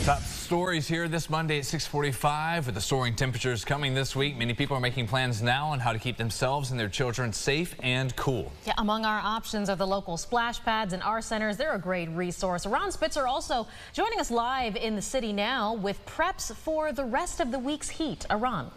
Top stories here this Monday at 6:45 with the soaring temperatures coming this week. Many people are making plans now on how to keep themselves and their children safe and cool. Yeah, among our options are the local splash pads and our centers. They're a great resource. Ron Spitzer also joining us live in the city now with preps for the rest of the week's heat. Ron.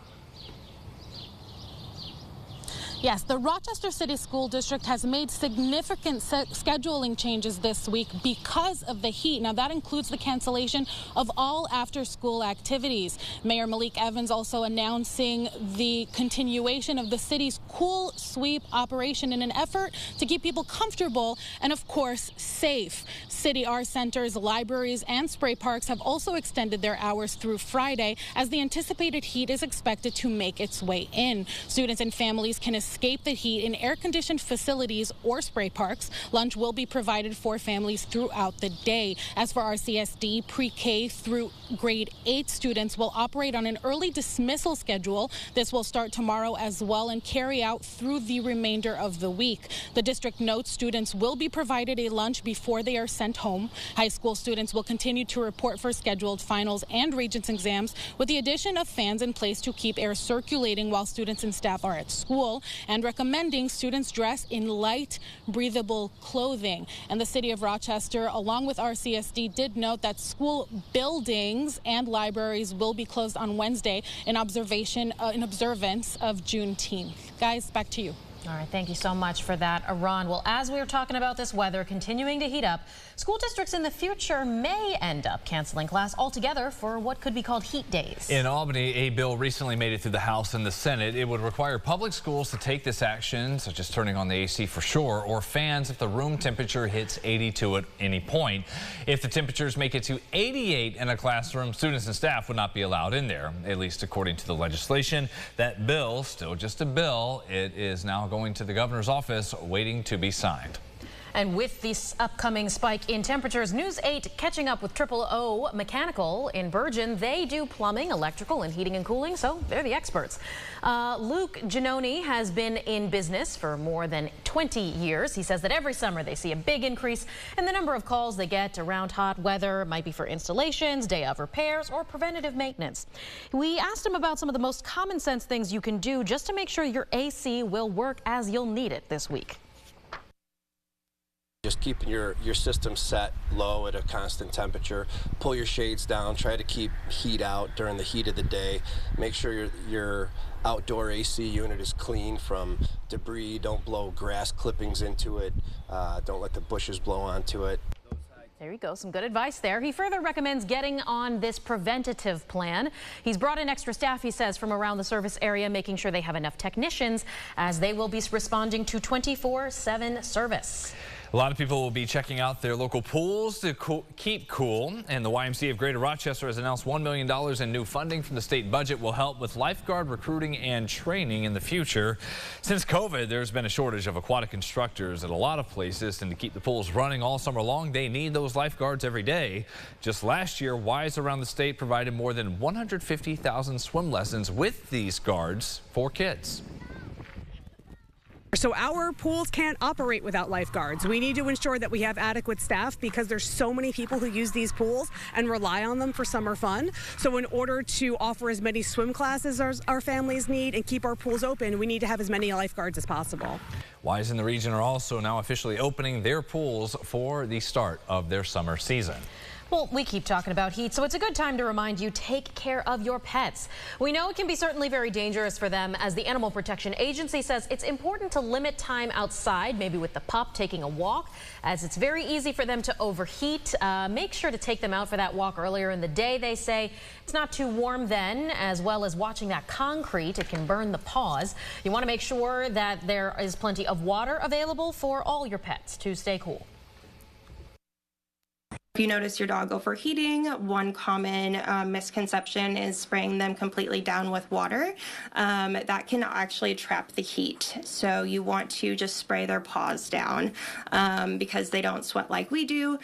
Yes, the Rochester City School District has made significant scheduling changes this week because of the heat. Now, that includes the cancellation of all after-school activities. Mayor Malik Evans also announcing the continuation of the city's cool sweep operation in an effort to keep people comfortable and, of course, safe. City art centers, libraries, and spray parks have also extended their hours through Friday as the anticipated heat is expected to make its way in. Students and families can escape the heat in air-conditioned facilities or spray parks. Lunch will be provided for families throughout the day. As for RCSD, pre-K through grade 8 students will operate on an early dismissal schedule. This will start tomorrow as well and carry out through the remainder of the week. The district notes students will be provided a lunch before they are sent home. High school students will continue to report for scheduled finals and regents exams, with the addition of fans in place to keep air circulating while students and staff are at school, and recommending students dress in light, breathable clothing. And the city of Rochester, along with RCSD, did note that school buildings and libraries will be closed on Wednesday in observance of Juneteenth. Guys, back to you. All right, thank you so much for that, Ron. Well, as we were talking about this weather continuing to heat up, school districts in the future may end up canceling class altogether for what could be called heat days. In Albany, a bill recently made it through the House and the Senate. It would require public schools to take this action, such as turning on the AC for sure, or fans if the room temperature hits 82 at any point. If the temperatures make it to 88 in a classroom, students and staff would not be allowed in there, at least according to the legislation. That bill, still just a bill, it is now going to the governor's office waiting to be signed. And with this upcoming spike in temperatures, News 8 catching up with O Mechanical in Bergen. They do plumbing, electrical, and heating and cooling, so they're the experts. Luke Giannoni has been in business for more than 20 years. He says that every summer they see a big increase in the number of calls they get around hot weather. It might be for installations, day of repairs, or preventative maintenance. We asked him about some of the most common sense things you can do just to make sure your AC will work as you'll need it this week. Just keeping your system set low at a constant temperature. Pull your shades down. Try to keep heat out during the heat of the day. Make sure your outdoor AC unit is clean from debris. Don't blow grass clippings into it. Don't let the bushes blow onto it. There you go. Some good advice there. He further recommends getting on this preventative plan. He's brought in extra staff, he says, from around the service area, making sure they have enough technicians as they will be responding to 24/7 service. A lot of people will be checking out their local pools to keep cool, and the YMCA of Greater Rochester has announced $1 million in new funding from the state budget will help with lifeguard recruiting and training in the future. Since COVID, there's been a shortage of aquatic instructors at a lot of places, and to keep the pools running all summer long, they need those lifeguards every day. Just last year, Ys around the state provided more than 150,000 swim lessons with these guards for kids. So our pools can't operate without lifeguards. We need to ensure that we have adequate staff because there's so many people who use these pools and rely on them for summer fun. So in order to offer as many swim classes as our families need and keep our pools open, we need to have as many lifeguards as possible. Ys in the region are also now officially opening their pools for the start of their summer season. Well, we keep talking about heat, so it's a good time to remind you, take care of your pets. We know it can be certainly very dangerous for them. As the Animal Protection Agency says, it's important to limit time outside, maybe with the pup taking a walk, as it's very easy for them to overheat. Make sure to take them out for that walk earlier in the day, they say. It's not too warm then, as well as watching that concrete. It can burn the paws. You want to make sure that there is plenty of water available for all your pets to stay cool. If you notice your dog overheating, one common misconception is spraying them completely down with water. That can actually trap the heat. So you want to just spray their paws down because they don't sweat like we do.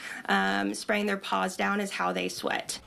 Spraying their paws down is how they sweat.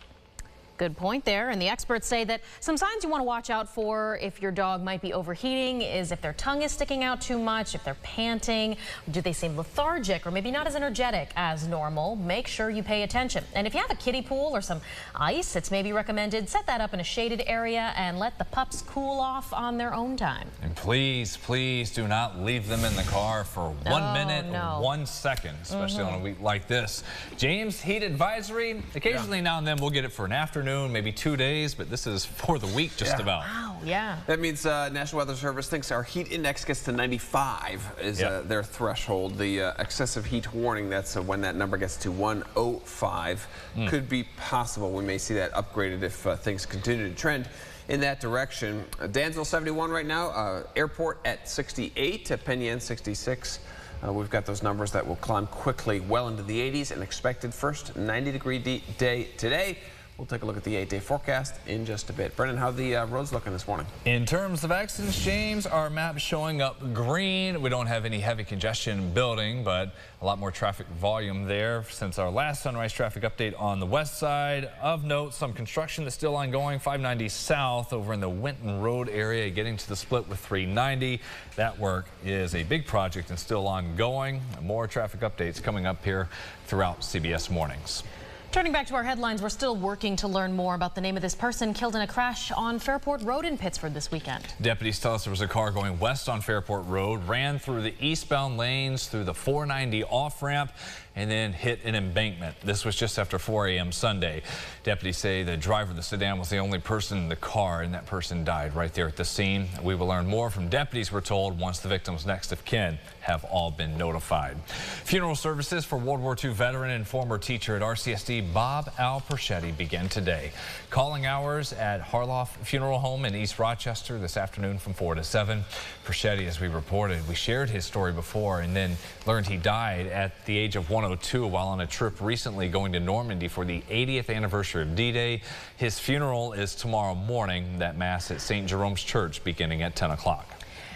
Good point there. And the experts say that some signs you want to watch out for if your dog might be overheating is if their tongue is sticking out too much, if they're panting, do they seem lethargic or maybe not as energetic as normal. Make sure you pay attention. And if you have a kiddie pool or some ice, it's maybe recommended set that up in a shaded area and let the pups cool off on their own time. And please, please do not leave them in the car for 1 minute, 1 second, especially on a week like this. James, heat advisory. Occasionally now and then we'll get it for an afternoon, maybe 2 days, but this is for the week just about. Wow, yeah. That means National Weather Service thinks our heat index gets to 95 is their threshold. The excessive heat warning, that's when that number gets to 105, could be possible. We may see that upgraded if things continue to trend in that direction. Dansville 71 right now, Airport at 68, Penn 66. We've got those numbers that will climb quickly well into the 80s, and expected first 90-degree day today. We'll take a look at the 8-day forecast in just a bit. Brennan, how are the roads looking this morning? In terms of accidents, James, our map showing up green. We don't have any heavy congestion building, but a lot more traffic volume there since our last sunrise traffic update on the west side. Of note, some construction that's still ongoing. 590 south over in the Winton Road area, getting to the split with 390. That work is a big project and still ongoing. More traffic updates coming up here throughout CBS Mornings. Turning back to our headlines, we're still working to learn more about the name of this person killed in a crash on Fairport Road in Pittsford this weekend. Deputies tell us there was a car going west on Fairport Road, ran through the eastbound lanes through the 490 off-ramp, and then hit an embankment. This was just after 4 a.m. Sunday. Deputies say the driver of the sedan was the only person in the car, and that person died right there at the scene. We will learn more from deputies, we're told, once the victim's next of kin have all been notified. Funeral services for World War II veteran and former teacher at RCSD Bob Al Perchetti began today. Calling hours at Harloff Funeral Home in East Rochester this afternoon from 4 to 7. Perchetti, as we reported, we shared his story before and then learned he died at the age of 102 while on a trip recently going to Normandy for the 80th anniversary of D-Day. His funeral is tomorrow morning. That mass at St. Jerome's Church beginning at 10 o'clock.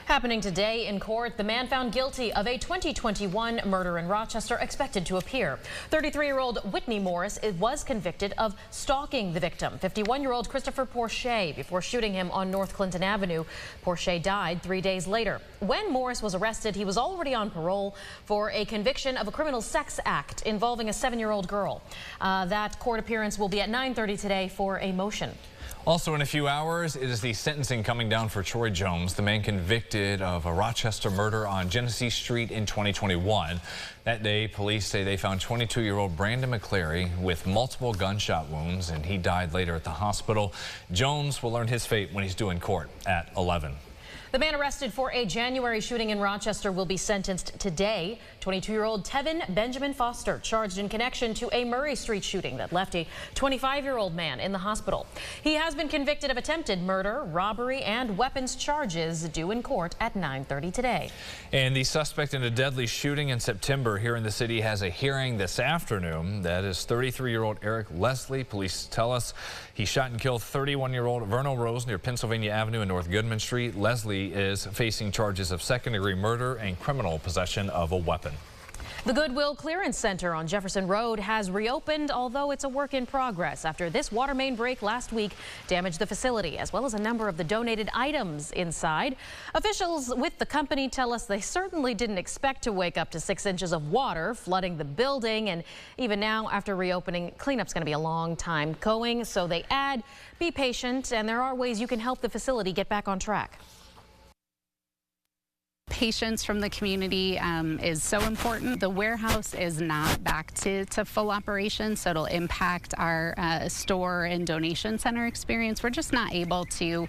Happening today in court, the man found guilty of a 2021 murder in Rochester expected to appear. 33-year-old Whitney Morris was convicted of stalking the victim, 51-year-old Christopher Porche, before shooting him on North Clinton Avenue. Porche died 3 days later. When Morris was arrested, he was already on parole for a conviction of a criminal sex act involving a 7-year-old girl. That court appearance will be at 9:30 today for a motion. Also in a few hours, it is the sentencing coming down for Troy Jones, the man convicted of a Rochester murder on Genesee Street in 2021. That day, police say they found 22-year-old Brandon McCleary with multiple gunshot wounds, and he died later at the hospital. Jones will learn his fate when he's due in court at 11. The man arrested for a January shooting in Rochester will be sentenced today. 22-year-old Tevin Benjamin Foster charged in connection to a Murray Street shooting that left a 25-year-old man in the hospital. He has been convicted of attempted murder, robbery, and weapons charges, due in court at 9:30 today. And the suspect in a deadly shooting in September here in the city has a hearing this afternoon. That is 33-year-old Eric Leslie. Police tell us he shot and killed 31-year-old Verno Rose near Pennsylvania Avenue and North Goodman Street. Leslie is facing charges of second-degree murder and criminal possession of a weapon. The Goodwill Clearance Center on Jefferson Road has reopened, although it's a work in progress after this water main break last week damaged the facility, as well as a number of the donated items inside. Officials with the company tell us they certainly didn't expect to wake up to 6 inches of water flooding the building. And even now, after reopening, cleanup's going to be a long time going. So they add, be patient, and there are ways you can help the facility get back on track. Patience from the community is so important. The warehouse is not back to full operation, so it'll impact our store and donation center experience. We're just not able to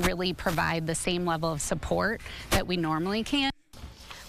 really provide the same level of support that we normally can.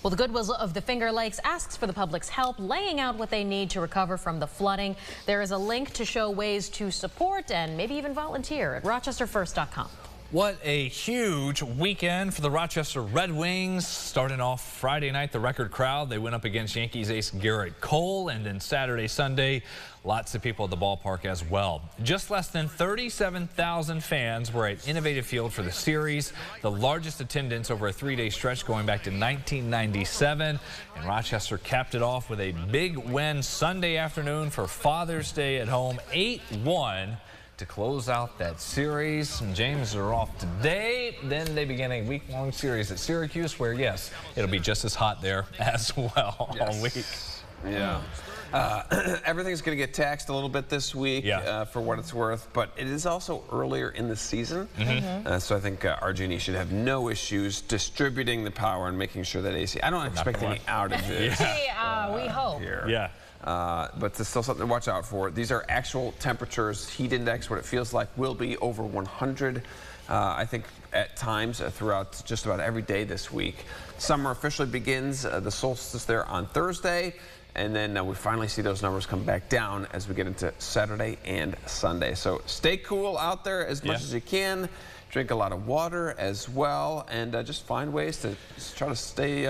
Well, the Goodwill of the Finger Lakes asks for the public's help laying out what they need to recover from the flooding. There is a link to show ways to support and maybe even volunteer at rochesterfirst.com. What a huge weekend for the Rochester Red Wings. Starting off Friday night, the record crowd. They went up against Yankees ace Garrett Cole, and then Saturday, Sunday, lots of people at the ballpark as well. Just less than 37,000 fans were at Innovative Field for the series, the largest attendance over a 3-day stretch going back to 1997. And Rochester capped it off with a big win Sunday afternoon for Father's Day at home, 8-1. to close out that series. And James are off today. Then they begin a week-long series at Syracuse where, yes, it'll be just as hot there as well all week. Yeah. Everything's going to get taxed a little bit this week for what it's worth, but it is also earlier in the season. So I think RG&E should have no issues distributing the power and making sure that AC. I don't expect any outages. We hope. Here. But it's still something to watch out for. These are actual temperatures. Heat index, what it feels like, will be over 100. I think at times throughout just about every day this week. Summer officially begins, the solstice there on Thursday, and then we finally see those numbers come back down as we get into Saturday and Sunday. So stay cool out there as much as you can. Drink a lot of water as well, and just find ways to try to stay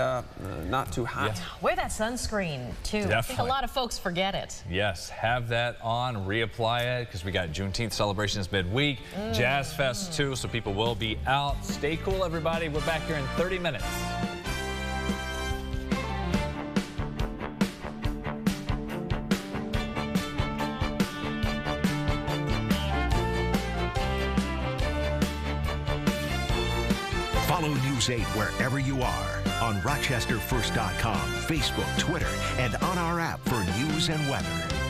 not too hot. Wear that sunscreen, too. Definitely. I think a lot of folks forget it. Yes, have that on, reapply it, because we got Juneteenth celebrations midweek, Jazz Fest, too, so people will be out. Stay cool, everybody. We're back here in 30 minutes. Follow News 8 wherever you are on RochesterFirst.com, Facebook, Twitter, and on our app for news and weather.